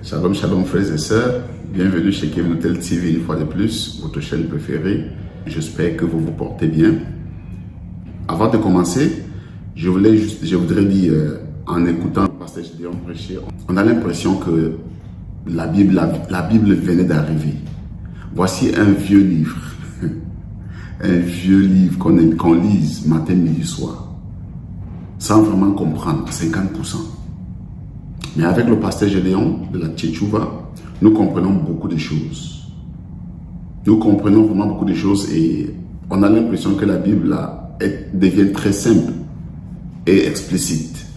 Shalom, shalom frères et sœurs, bienvenue chez Kevin Hotel TV une fois de plus, votre chaîne préférée. J'espère que vous vous portez bien. Avant de commencer, je voudrais dire, en écoutant le pasteur Gédéon prêcher, on a l'impression que la Bible venait d'arriver. Voici un vieux livre, un vieux livre qu'on lise matin, midi, soir, sans vraiment comprendre à 50%. Mais avec le pasteur Gédéon de la Tchétchouva, nous comprenons beaucoup de choses. Nous comprenons vraiment beaucoup de choses et on a l'impression que la Bible devient très simple et explicite.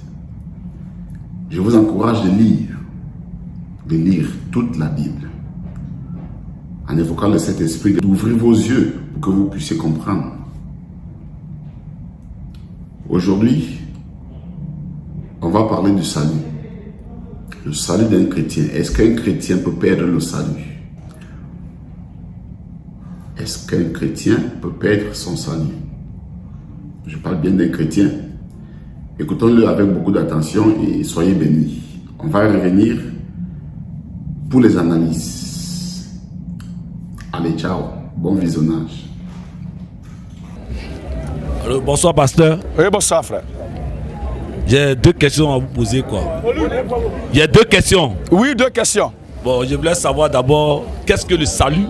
Je vous encourage de lire toute la Bible. En évoquant le Saint-Esprit, d'ouvrir vos yeux pour que vous puissiez comprendre. Aujourd'hui, on va parler du salut. Le salut d'un chrétien. Est-ce qu'un chrétien peut perdre le salut? Est-ce qu'un chrétien peut perdre son salut? Je parle bien d'un chrétien. Écoutons-le avec beaucoup d'attention et soyez bénis. On va revenir pour les analyses. Allez, ciao. Bon visionnage. Alors, bonsoir, pasteur. Oui, bonsoir, frère. J'ai deux questions à vous poser, quoi. Il y a deux questions. Oui, deux questions. Bon, je voulais savoir d'abord, qu'est-ce que le salut?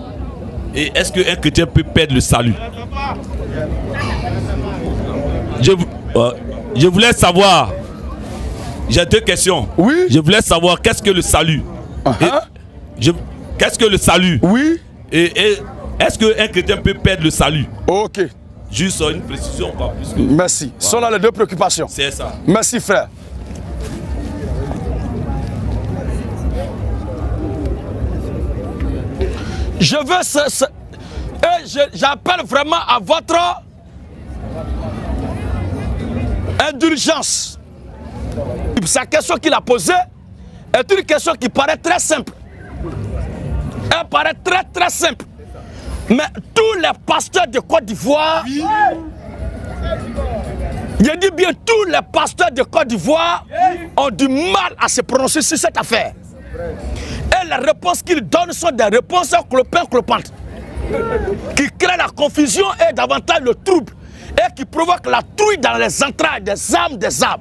Et est-ce qu'un chrétien peut perdre le salut? Je voulais savoir. J'ai deux questions. Oui. Je voulais savoir, qu'est-ce que le salut? Qu'est-ce que le salut? Oui. Et est-ce qu'un chrétien peut perdre le salut? Ok. Juste une précision, pas plus. Merci. Voilà. Ce sont là les deux préoccupations. C'est ça. Merci, frère. Je veux j'appelle vraiment à votre indulgence. Sa question qu'il a posée est une question qui paraît très simple. Elle paraît très simple. Mais tous les pasteurs de Côte d'Ivoire, oui. Je dis bien tous les pasteurs de Côte d'Ivoire ont du mal à se prononcer sur cette affaire. Et les réponses qu'ils donnent sont des réponses clopantes, qui créent la confusion et davantage le trouble, et qui provoquent la trouille dans les entrailles des âmes des âmes.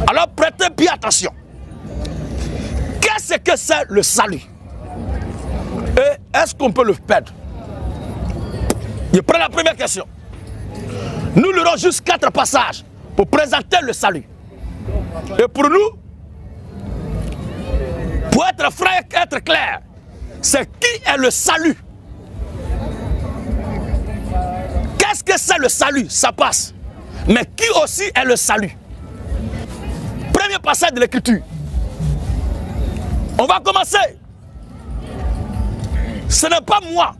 Alors prêtez bien attention. Qu'est-ce que c'est le salut? Et est-ce qu'on peut le perdre? Je prends la première question. Nous lirons juste 4 passages pour présenter le salut. Et pour nous, pour être franc et être clair, c'est qui est le salut? Qu'est-ce que c'est le salut? Ça passe. Mais qui aussi est le salut? Premier passage de l'Écriture. On va commencer. Ce n'est pas moi,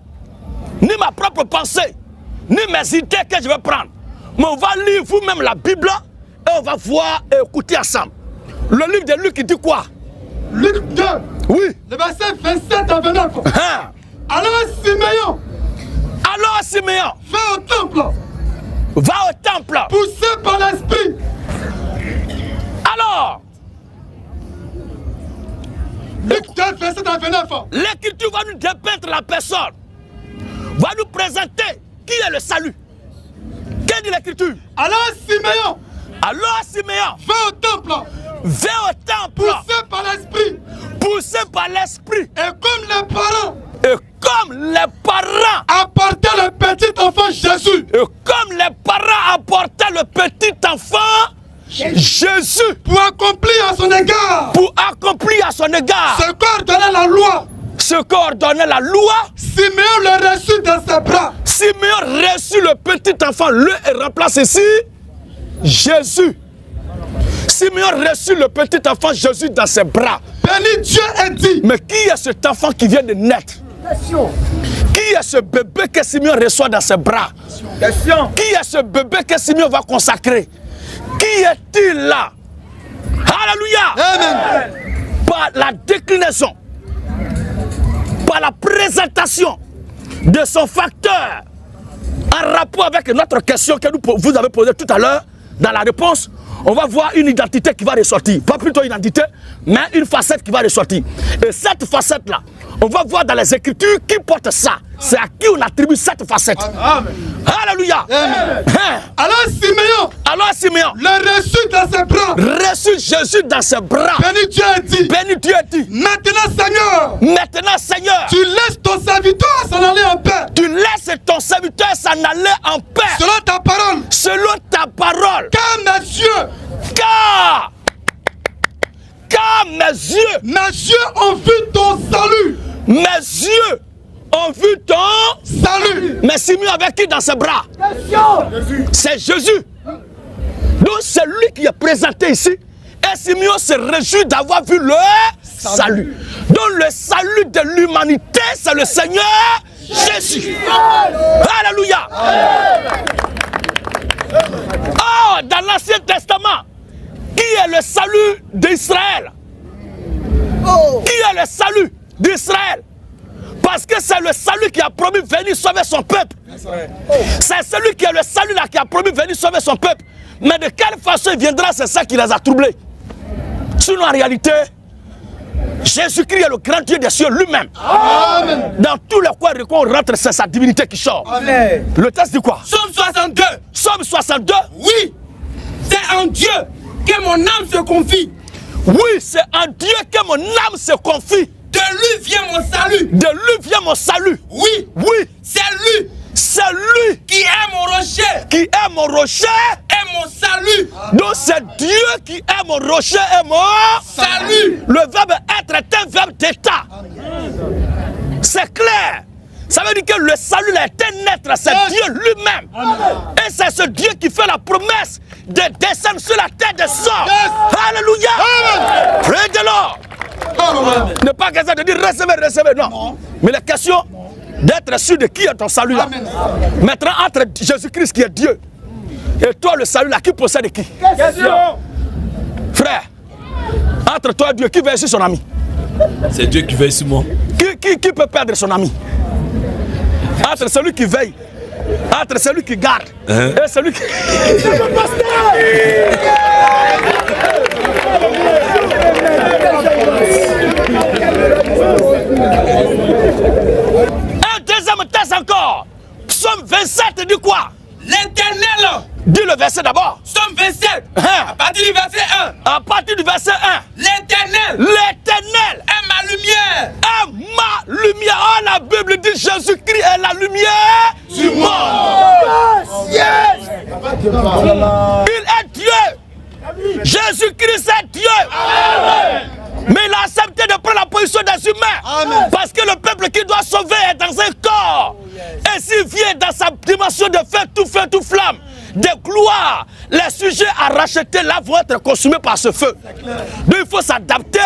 ni ma propre pensée, ni mes idées que je vais prendre. Mais on va lire vous-même la Bible et on va voir et écouter ensemble. Le livre de Luc, il dit quoi? Luc 2, oui. Le verset 27 à 29. Alors Siméon, va au temple, poussé par l'esprit. Alors, Luc 2, verset 29. L'Écriture va nous dépeindre la personne, va nous présenter qui est le salut. Qu'est-ce dit l'Écriture? Alors Siméon, va au temple, poussé par l'esprit, et comme les parents, apportaient le petit enfant Jésus, Jésus, pour accomplir à son égard, ce qu'ordonnait la loi, Siméon le reçut dans ses bras. Siméon reçut le petit enfant, et remplace ici Jésus. Siméon reçut le petit enfant Jésus dans ses bras. Béni Dieu et dit. Mais qui est cet enfant qui vient de naître? Qui est ce bébé que Siméon reçoit dans ses bras? Qui est ce bébé que Siméon va consacrer? Qui est-il là? Alléluia! Amen. Par la déclinaison, par la présentation de son facteur en rapport avec notre question que vous avez posée tout à l'heure, dans la réponse, on va voir une identité qui va ressortir. Pas plutôt une identité, mais une facette qui va ressortir. Et cette facette-là, on va voir dans les Écritures qui porte ça. C'est à qui on attribue cette facette. Amen. Alléluia. Amen. Hein. Alors Siméon, le reçu dans ses bras. Reçu Jésus dans ses bras. Béni Dieu a dit. Béni Dieu a dit. Maintenant Seigneur, tu laisses ton serviteur s'en aller en paix. Tu laisses ton serviteur s'en aller en paix. Selon ta parole. Selon ta parole. Car mes yeux. Car mes yeux ont vu ton salut. Mes yeux ont vu ton salut. Mais Simeon avec qui dans ses bras? C'est Jésus. Donc c'est lui qui est présenté ici. Et Simeon se réjouit d'avoir vu le salut. Donc le salut de l'humanité, c'est le Seigneur Jésus. Alléluia. Oh, dans l'Ancien Testament, qui est le salut d'Israël? Qui est le salut d'Israël? Parce que c'est le salut qui a promis venir sauver son peuple. C'est celui qui est le salut là qui a promis venir sauver son peuple. Mais de quelle façon il viendra, c'est ça qui les a troublés. Sinon en réalité, Jésus-Christ est le grand Dieu des cieux lui-même. Dans tous les coins on rentre, c'est sa divinité qui sort. Amen. Le texte dit quoi? Psaume 62. Psaume 62. Oui, c'est en Dieu que mon âme se confie. Oui, c'est en Dieu que mon âme se confie. De lui vient mon salut. De lui vient mon salut. Oui, oui, c'est lui. C'est lui qui est mon rocher. Qui est mon rocher. Et mon salut. Donc c'est Dieu qui est mon rocher et mon salut. Le verbe être est un verbe d'état. C'est clair. Ça veut dire que le salut est un être, c'est Dieu lui-même. Et c'est ce Dieu qui fait la promesse de descendre sur la terre des sorts. Alléluia. Prie de l'or. Ne pas question de dire recevez, non. Mais la question d'être sûr de qui est ton salut là. Maintenant, entre Jésus-Christ qui est Dieu et toi le salut là, qui possède qui? Frère, entre toi et Dieu, qui veille sur son ami? C'est Dieu qui veille sur moi. Qui peut perdre son ami? Entre celui qui veille, entre celui qui garde et celui qui... Un deuxième texte encore. Psaume 27 dit quoi? L'Éternel. Dis le verset d'abord. Psaume 27. À partir du verset 1. À partir du verset 1. L'Éternel. L'Éternel est ma lumière. Est ma lumière. Oh, la Bible dit Jésus-Christ est la lumière du monde. Il est Dieu. Jésus-Christ est Dieu. Amen. Mais il a accepté de prendre la position des humains. Amen. Parce que le peuple qui doit sauver est dans un corps. Et s'il vient dans sa dimension de feu, tout flamme, de gloire, les sujets à racheter là vont être consumés par ce feu. Donc il faut s'adapter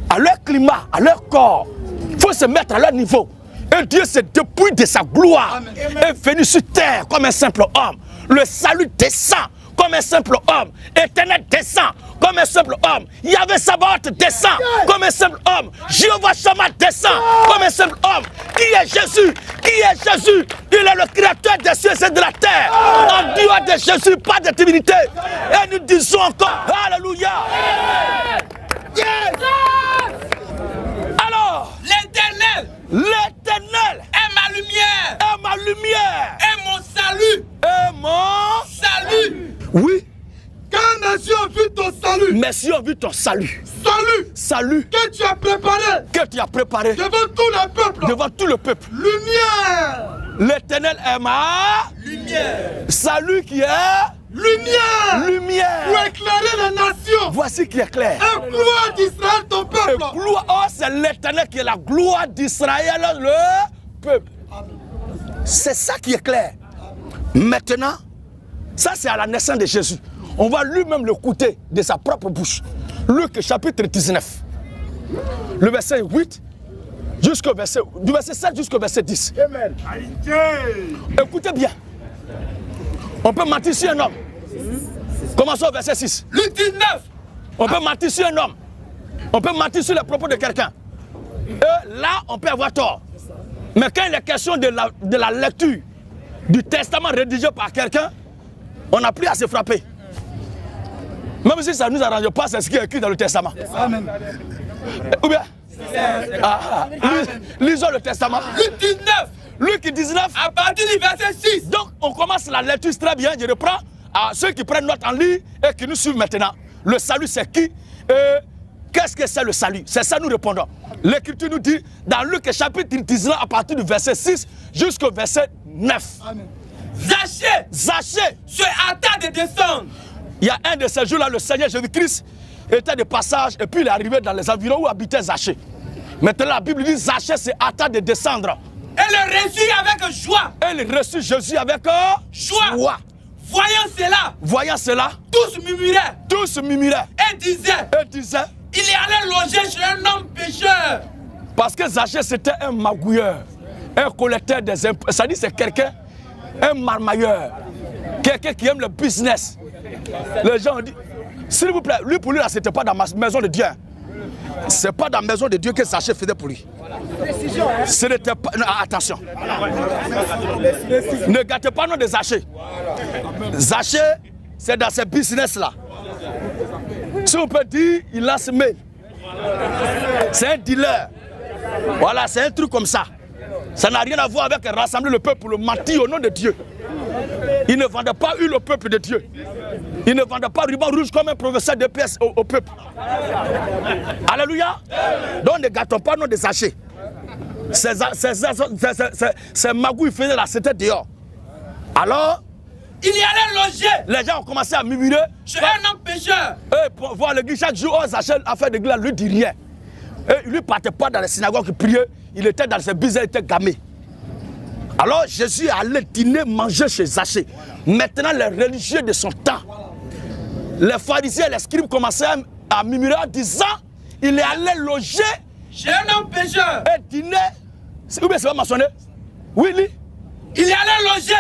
à leur climat, à leur corps. Il faut se mettre à leur niveau. Et Dieu se dépouille de sa gloire. Amen. Est venu sur terre comme un simple homme. Le salut descend comme un simple homme. Éternel descend comme un simple homme. Yahvé Sabaoth descend comme un simple homme. Jéhovah Shammah descend comme un simple homme. Qui est Jésus? Qui est Jésus? Il est le créateur des cieux et de la terre. En dehors de Jésus, pas de divinité. Et nous disons encore, Alléluia. Alors, l'Éternel est ma lumière. Est ma lumière. Et mon salut. Et mon salut. Oui. Car mes yeux ont vu ton salut. Mes yeux ont vu ton salut. Salut. Que tu as préparé. Devant tout le peuple. Devant tout le peuple. Lumière. L'Éternel est ma lumière. Salut qui est lumière. Pour éclairer les nations. Voici qui est clair. Et gloire d'Israël ton peuple. C'est l'Éternel qui est la gloire d'Israël le peuple. C'est ça qui est clair. Maintenant, ça c'est à la naissance de Jésus. On va lui-même l'écouter de sa propre bouche. Luc chapitre 19. Le verset 8 jusqu'au verset, du verset 7 jusqu'au verset 10. Amen. Écoutez bien. On peut mentir sur un homme. Commençons au verset 6. Luc 19. On peut mentir sur un homme. On peut mentir sur les propos de quelqu'un. Et là, on peut avoir tort. Mais quand il est question de la lecture du testament rédigé par quelqu'un, on n'a plus à se frapper. Même si ça ne nous arrange pas, c'est ce qui est écrit dans le Testament. Amen. Ou bien lisons le Testament. Luc 19. Luc 19. À partir du verset 6. Donc, on commence la lecture très bien. Je reprends à ceux qui prennent note en ligne et qui nous suivent maintenant. Le salut, c'est qui? Qu'est-ce que c'est le salut? C'est ça, nous répondons. L'Écriture nous dit, dans Luc chapitre 19, à partir du verset 6 jusqu'au verset 9. Amen. Zachée se hâta de descendre. Il y a un de ces jours-là, le Seigneur Jésus-Christ était de passage et puis il est arrivé dans les environs où habitait Zachée. Maintenant, la Bible dit Zachée se hâta de descendre. Et le reçut avec joie. Et il reçut Jésus avec joie. Voyant cela, tous murmuraient. Et disaient, il est allé loger chez un homme pécheur. Parce que Zachée c'était un magouilleur, un collecteur des impôts. Ça dit c'est quelqu'un, un marmailleur, quelqu'un qui aime le business. Les gens ont dit, s'il vous plaît, lui pour lui là c'était pas dans ma maison de Dieu. C'est pas dans la maison de Dieu que Zachée faisait pour lui. Ce n'était pas. Non, attention. Ne gâtez pas le nom de Zachée. Zachée, c'est dans ce business-là. Si on peut dire, il lance mail. C'est un dealer. Voilà, c'est un truc comme ça. Ça n'a rien à voir avec rassembler le peuple pour le mentir au nom de Dieu. Il ne vendait pas huile au peuple de Dieu. Il ne vendait pas ruban rouge comme un professeur de pièces au peuple. Alléluia. Donc ne gâtons pas le nom de Zachée. Ces magouilles faisaient là, c'était dehors. Alors, il y allait loger. Les gens ont commencé à murmurer. Chez un homme pécheur. Et pour voir l'église chaque jour, Zachée a fait de l'église, lui dit rien. Et il ne partait pas dans les synagogues qui priait. Il était dans ses business, il était gamé. Alors Jésus allait dîner, manger chez Zachée. Maintenant, les religieux de son temps, les pharisiens et les scribes commençaient à murmurer en disant il est allé loger chez un homme pécheur. Et dîner. Ou bien c'est pas mentionné? Oui, lui. Il est allé loger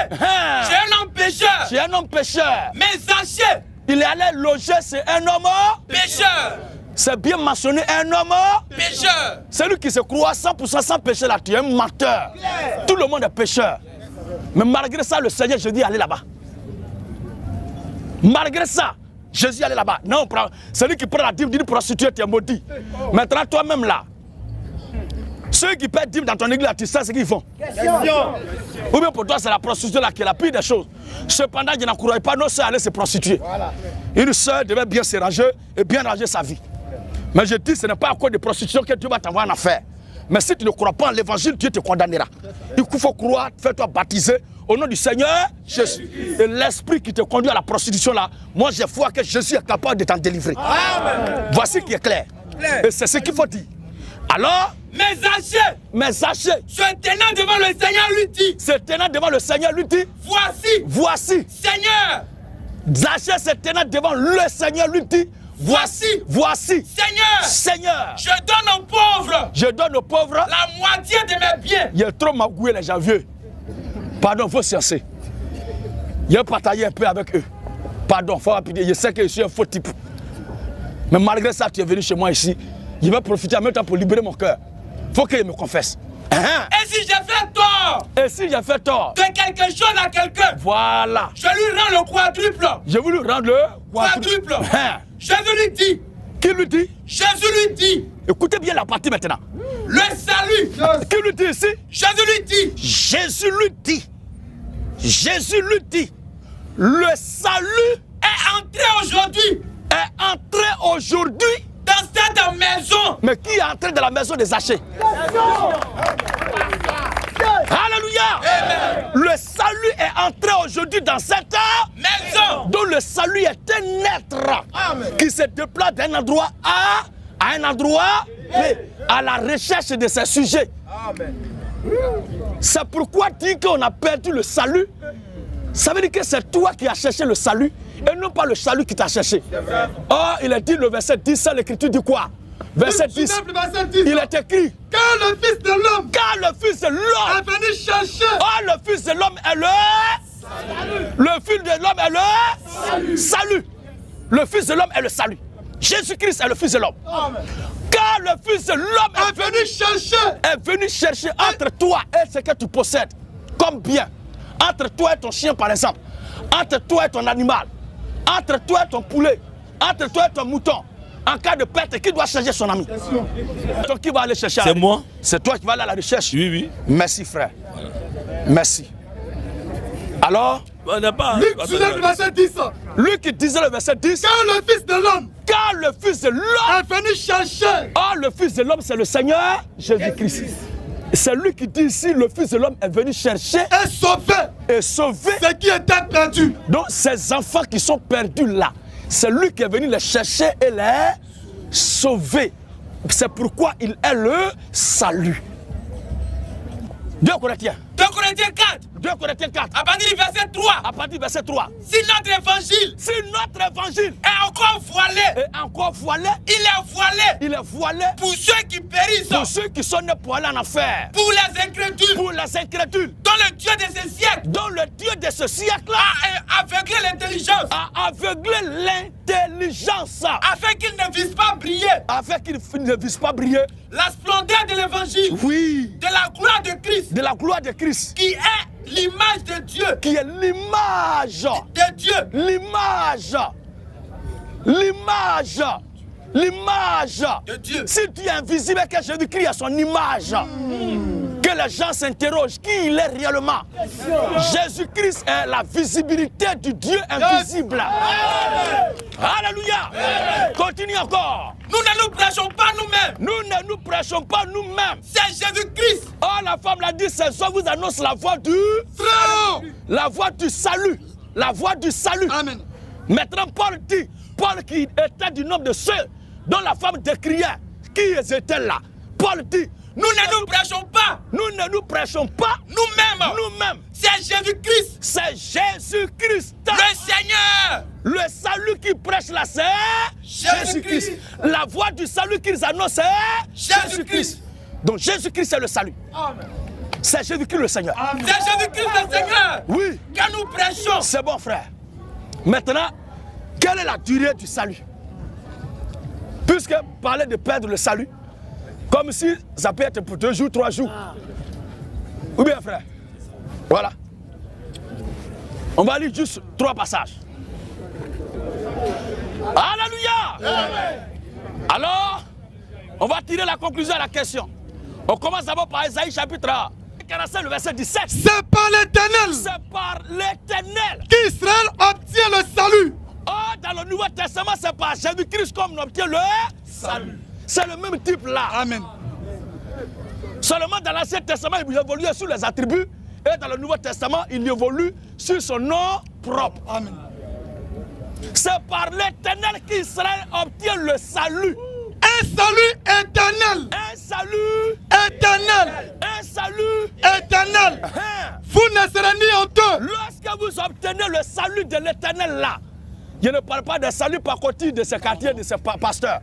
chez un homme pécheur. Chez un homme pécheur. Mais Zachée, il est allé loger chez un homme pécheur. C'est bien mentionné, un homme pécheur. Celui qui se croit 100% sans péché là, tu es un menteur. Tout le monde est pécheur. Mais malgré ça, le Seigneur Jésus allait là-bas. Malgré ça, Jésus allait là-bas. Non, celui qui prend la dîme d'une prostituée, tu es maudit. Maintenant, toi-même là, ceux qui paient dîme dans ton église, tu sais ce qu'ils font. Ou bien pour toi, c'est la prostituée là qui est la pire des choses. Cependant, je n'encourage pas nos soeurs à aller se prostituer. Voilà. Une soeur devait bien se ranger et bien ranger sa vie. Mais je dis, ce n'est pas à cause de prostitution que Dieu va t'envoyer en affaire. Mais si tu ne crois pas en l'évangile, Dieu te condamnera. Il faut croire, fais-toi baptiser au nom du Seigneur Jésus. Et l'esprit qui te conduit à la prostitution là, moi j'ai foi que Jésus est capable de t'en délivrer. Amen. Voici qui est clair. Et c'est ce qu'il faut dire. Alors, mais Zachée, se tenant devant le Seigneur lui dit, voici, Seigneur. Zachée se tenant devant le Seigneur lui dit, voici, Seigneur, je donne aux pauvres, la moitié de mes biens. Il y a trop magouillé les gens vieux. Pardon, il faut chercher. Il a partagé un peu avec eux. Pardon, il faut rappeler. Je sais que je suis un faux type. Mais malgré ça, tu es venu chez moi ici. Je vais profiter en même temps pour libérer mon cœur. Il faut qu'il me confesse. Et si j'ai fait tort de quelque chose à quelqu'un, voilà, je lui rends le quadruple. Je vais lui rendre le quadruple. Jésus lui dit. Qui lui dit? Jésus lui dit. Écoutez bien la partie maintenant. Le salut. Qui lui dit ici? Jésus lui dit. Jésus lui dit. Le salut est entré aujourd'hui. Dans cette maison. Mais qui est entré dans la maison des Zachée? Alléluia. Amen. Le salut est entré aujourd'hui dans cette maison. Donc le salut est un être qui se déplace d'un endroit A à un endroit B, à la recherche de ses sujets. Amen. C'est pourquoi dire qu'on a perdu le salut. Ça veut dire que c'est toi qui as cherché le salut et non pas le salut qui t'a cherché. Or, il est dit le verset 10, ça l'écriture dit quoi? Verset 10, il est écrit car le Fils de l'homme est venu chercher. Oh, le Fils de l'homme est le salut. Le Fils de l'homme est le salut. Le Fils de l'homme est le salut. Jésus-Christ est le Fils de l'homme. Car le Fils de l'homme est venu chercher entre toi et ce que tu possèdes comme bien. Entre toi et ton chien par exemple. Entre toi et ton animal. Entre toi et ton poulet. entre toi et ton mouton, en cas de perte, qui doit chercher son ami? Donc qui va aller chercher? C'est moi. C'est toi qui vas aller à la recherche? Oui, oui. Merci frère. Merci. Alors, On n'a pas. Luc 19, verset 10. Luc disait le verset 10. Car le Fils de l'homme Car le Fils de l'homme, est venu chercher. oh, le Fils de l'homme, c'est le Seigneur Jésus-Christ. C'est lui qui dit ici, le Fils de l'homme est venu chercher Et sauver et sauver. ce qui était perdu. Donc ces enfants qui sont perdus là, c'est lui qui est venu les chercher et les sauver. C'est pourquoi il est le salut. 2 Corinthiens. 2 Corinthiens 4, 2 Corinthiens 4. à partir du verset 3. À partir du verset 3. Si notre évangile Si notre évangile est encore voilé, est encore voilé, il est voilé il est voilé pour ceux qui périssent, pour ceux qui sont nés pour aller en enfer, pour les incrédules, pour les incrédules, dont le Dieu de ce siècle dont le Dieu de ce siècle-là a aveuglé l'intelligence, a aveuglé l'intelligence, afin qu'ils ne puissent pas briller afin qu'ils ne puissent pas briller, la splendeur de l'évangile, oui, de la gloire de Christ, de la gloire de Christ, qui est l'image de Dieu, qui est l'image, de Dieu. l'image, l'image, l'image De Dieu. Si tu es invisible et que Jésus-Christ a son image, que les gens s'interrogent qui il est réellement. Jésus-Christ est la visibilité du Dieu invisible. Alléluia. Continue encore. Nous ne nous prêchons pas nous-mêmes. Nous ne nous prêchons pas nous-mêmes. C'est Jésus-Christ. Oh, la femme l'a dit, ce soir vous annonce la voix du Frère. la voix du salut. La voix du salut. Amen. Maintenant, Paul dit, Paul qui était du nombre de ceux dont la femme décriait, qui étaient là. Paul dit, Nous ne nous prêchons pas nous ne nous prêchons pas nous-mêmes. nous-mêmes. C'est Jésus-Christ, C'est Jésus-Christ. le Seigneur. Le salut qui prêche là, c'est Jésus-Christ. Jésus-Christ. La voix du salut qu'ils annoncent, c'est Jésus-Christ. Donc Jésus-Christ, c'est le salut. C'est Jésus-Christ le Seigneur. C'est Jésus-Christ le Seigneur Oui, que nous prêchons. c'est bon frère. Maintenant, quelle est la durée du salut? Puisque parler de perdre le salut, comme si ça peut être pour 2 jours, 3 jours. Ou bien frère? Voilà. On va lire juste 3 passages. Alléluia. Alors, on va tirer la conclusion à la question. On commence d'abord par Ésaïe chapitre 45, le verset 17. C'est par l'Éternel C'est par l'Éternel. qu'Israël obtient le salut. Oh, dans le Nouveau Testament, c'est par Jésus-Christ qu'on obtient le salut. C'est le même type là. Amen. Seulement dans l'Ancien Testament, il évoluait sur les attributs. Et dans le Nouveau Testament, il évolue sur son nom propre. Amen. C'est par l'Éternel qu'Israël obtient le salut. Un salut éternel. Un salut. Éternel. Un salut. Éternel. Hein. Vous ne serez ni honteux. Lorsque vous obtenez le salut de l'Éternel là, je ne parle pas de salut par côté de ces quartiers, de ces pasteurs,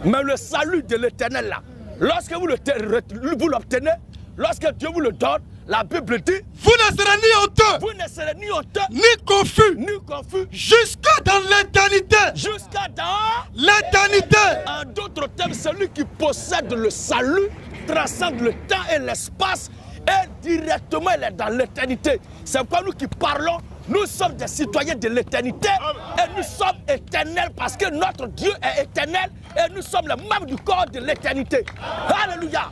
mais le salut de l'Éternel là, lorsque vous l'obtenez, lorsque Dieu vous le donne, la Bible dit, Vous ne serez ni honteux, vous ne serez ni honteux, ni confus, ni confus, jusqu'à dans l'éternité. jusqu'à dans... L'éternité. En d'autres termes, celui qui possède le salut transcende le temps et l'espace et directement il est dans l'éternité. C'est pourquoi nous qui parlons, nous sommes des citoyens de l'éternité et nous sommes éternels parce que notre Dieu est éternel et nous sommes les membres du corps de l'éternité. Alléluia.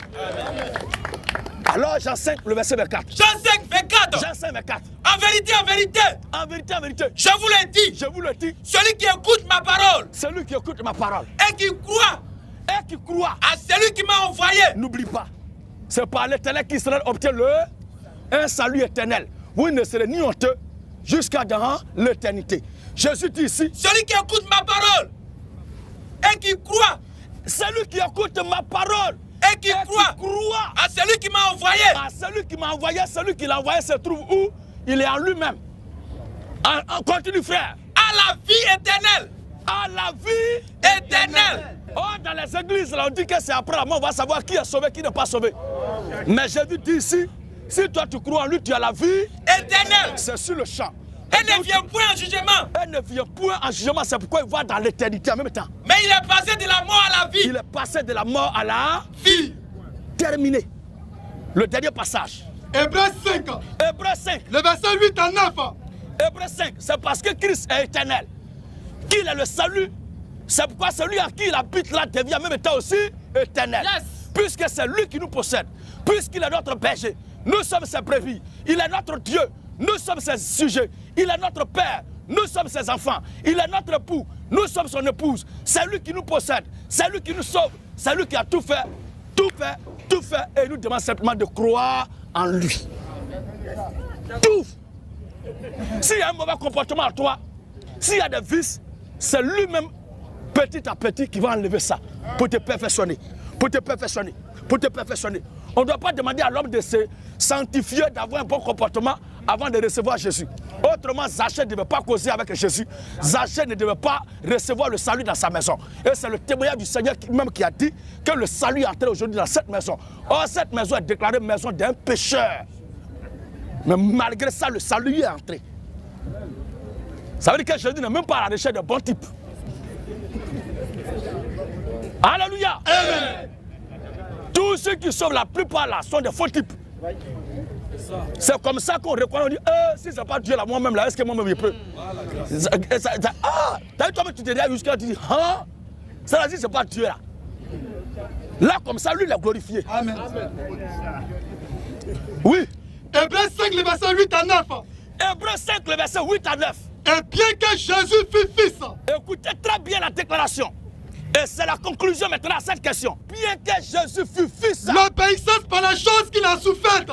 Alors Jean 5, le verset 24. Jean 5, 24. Jean 5, 24. En vérité, En vérité, en vérité, je vous l'ai dit, je vous le dis, celui qui écoute ma parole celui qui écoute ma parole et qui croit et qui croit, à celui qui m'a envoyé, n'oublie pas, c'est par l'éternel qu'Israël obtient un salut éternel. Vous ne serez ni honteux jusqu'à dans l'éternité. Jésus dit ici, celui qui écoute ma parole et qui croit celui qui écoute ma parole et qui croit à celui qui m'a envoyé, à celui qui m'a envoyé, celui qui l'a envoyé se trouve où? Il est en lui-même. Continue frère. à la vie éternelle. À la vie Éternelle. Oh, dans les églises, là, on dit que c'est après la mort, on va savoir qui est sauvé, qui n'est pas sauvé. Mais Jésus dit ici, si toi tu crois en lui, tu as la vie Éternelle. c'est sur le champ. Elle ne vient point en jugement, Elle ne vient point en jugement, c'est pourquoi il va dans l'éternité en même temps. mais il est passé de la mort à la vie. Il est passé de la mort à la Vie. terminé. Le dernier passage. Hébreux 5, Hébreux 5. le verset 8 à 9. Hébreux 5. C'est parce que Christ est éternel qu'il est le salut C'est pourquoi celui à qui il habite là devient en même temps aussi éternel. Yes. Puisque c'est lui qui nous possède, puisqu'il est notre berger, nous sommes ses brebis, il est notre Dieu, nous sommes ses sujets, il est notre Père, nous sommes ses enfants, il est notre époux, nous sommes son épouse, c'est lui qui nous possède, c'est lui qui nous sauve, c'est lui qui a tout fait, et il nous demande simplement de croire en lui. Tout. S'il y a un mauvais comportement à toi, s'il y a des vices, c'est lui-même petit à petit qui va enlever ça pour te perfectionner. Pour te perfectionner. Pour te perfectionner. On ne doit pas demander à l'homme de se sanctifier, d'avoir un bon comportement avant de recevoir Jésus. Autrement, Zachée ne devait pas causer avec Jésus. Zachée ne devait pas recevoir le salut dans sa maison. Et c'est le témoignage du Seigneur même qui a dit que le salut est entré aujourd'hui dans cette maison. Or, cette maison est déclarée maison d'un pécheur. Mais malgré ça, le salut est entré. Ça veut dire que Jésus n'est même pas à la recherche de bons types. Alléluia. Amen. Tous ceux qui sauvent la plupart là sont des faux types. C'est comme ça qu'on reconnaît, on dit, si c'est pas Dieu là, moi-même là, est-ce que moi-même je peux? T'as vu toi-même tu te dis jusqu'à là, tu dis, ça veut dire c'est pas Dieu là. Là comme ça, lui il est glorifié. Amen. Oui. Hébreux 5, le verset 8 à 9. Hébreux 5, le verset 8 à 9. Et bien que Jésus fût fils, Écoutez très bien la déclaration. Et c'est la conclusion maintenant à cette question. Bien que Jésus fût fils, l'obéissance par la chose qu'il a soufferte,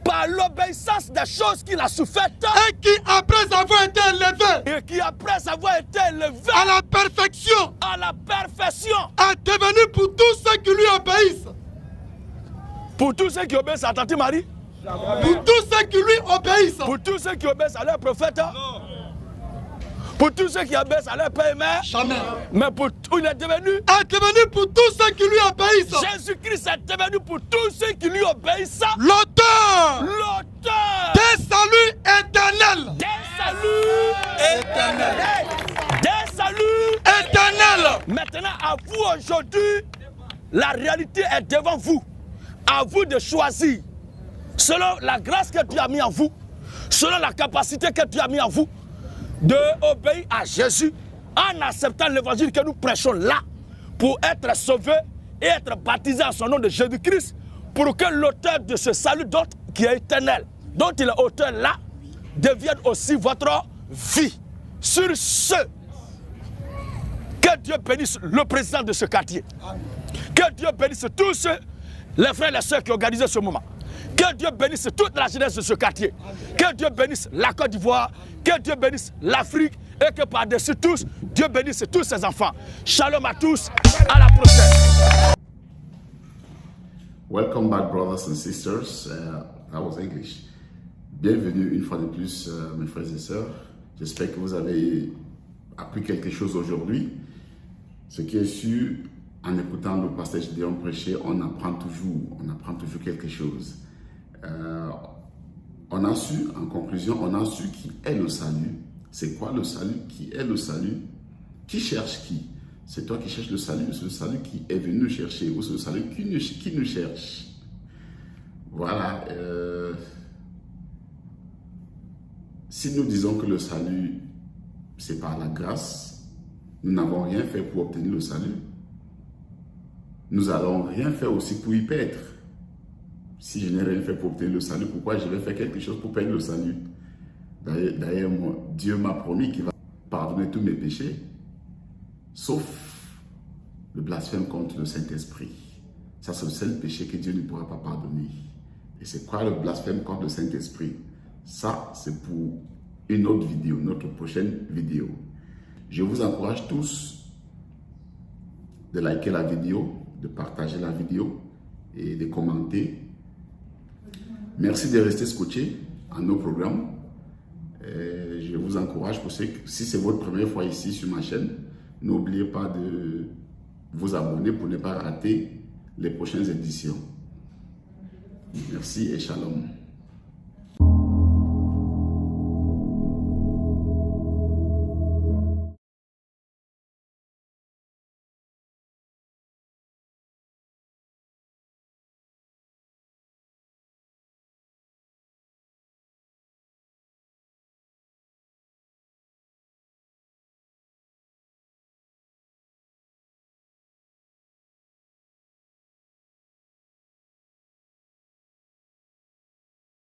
par l'obéissance des choses qu'il a souffaites, et qui après avoir été élevé, et qui après avoir été élevé à la perfection, est devenu pour tous ceux qui lui obéissent. Pour tous ceux qui obéissent à Tante Marie, pour tous ceux qui lui obéissent, pour tous ceux qui obéissent à leur prophète, pour tous ceux qui obéissent à leur père et mère, jamais. Mais il est devenu pour tous ceux qui lui obéissent. Jésus-Christ est devenu pour tous ceux qui lui obéissent L'auteur des saluts éternels. Maintenant, à vous aujourd'hui, la réalité est devant vous. À vous de choisir, selon la grâce que Dieu a mis en vous, selon la capacité que Dieu a mis en vous, d'obéir à Jésus en acceptant l'évangile que nous prêchons là pour être sauvé et être baptisé en son nom de Jésus-Christ pour que l'auteur de ce salut qui est éternel, dont il est auteur là, devienne aussi votre vie. Sur ce, que Dieu bénisse le président de ce quartier. Que Dieu bénisse tous les frères et les sœurs qui organisent ce moment. Que Dieu bénisse toute la jeunesse de ce quartier. Que Dieu bénisse la Côte d'Ivoire. Que Dieu bénisse l'Afrique. Et que par-dessus tous, Dieu bénisse tous ses enfants. Shalom à tous. À la prochaine. Welcome back, brothers and sisters. That was English. Bienvenue une fois de plus, mes frères et sœurs. J'espère que vous avez appris quelque chose aujourd'hui. Ce qui est sûr, en écoutant le pasteur Gédéon prêcher, on apprend toujours quelque chose. On a su, en conclusion, on a su qui est le salut. C'est quoi le salut? Qui est le salut? Qui cherche qui? C'est toi qui cherches le salut, c'est le salut qui est venu nous chercher, ou c'est le salut qui nous cherche. Voilà. Si nous disons que le salut, c'est par la grâce, nous n'avons rien fait pour obtenir le salut. Nous n'allons rien faire aussi pour y perdre. Si je n'ai rien fait pour obtenir le salut, pourquoi je vais faire quelque chose pour perdre le salut? D'ailleurs, Dieu m'a promis qu'il va pardonner tous mes péchés, sauf le blasphème contre le Saint-Esprit. Ça, c'est le seul péché que Dieu ne pourra pas pardonner. Et c'est quoi le blasphème contre le Saint-Esprit? Ça, c'est pour une autre vidéo, notre prochaine vidéo. Je vous encourage tous de liker la vidéo, de partager la vidéo et de commenter. Merci de rester scotché à nos programmes. Je vous encourage, si c'est votre première fois ici sur ma chaîne, n'oubliez pas de vous abonner pour ne pas rater les prochaines éditions. Merci et shalom.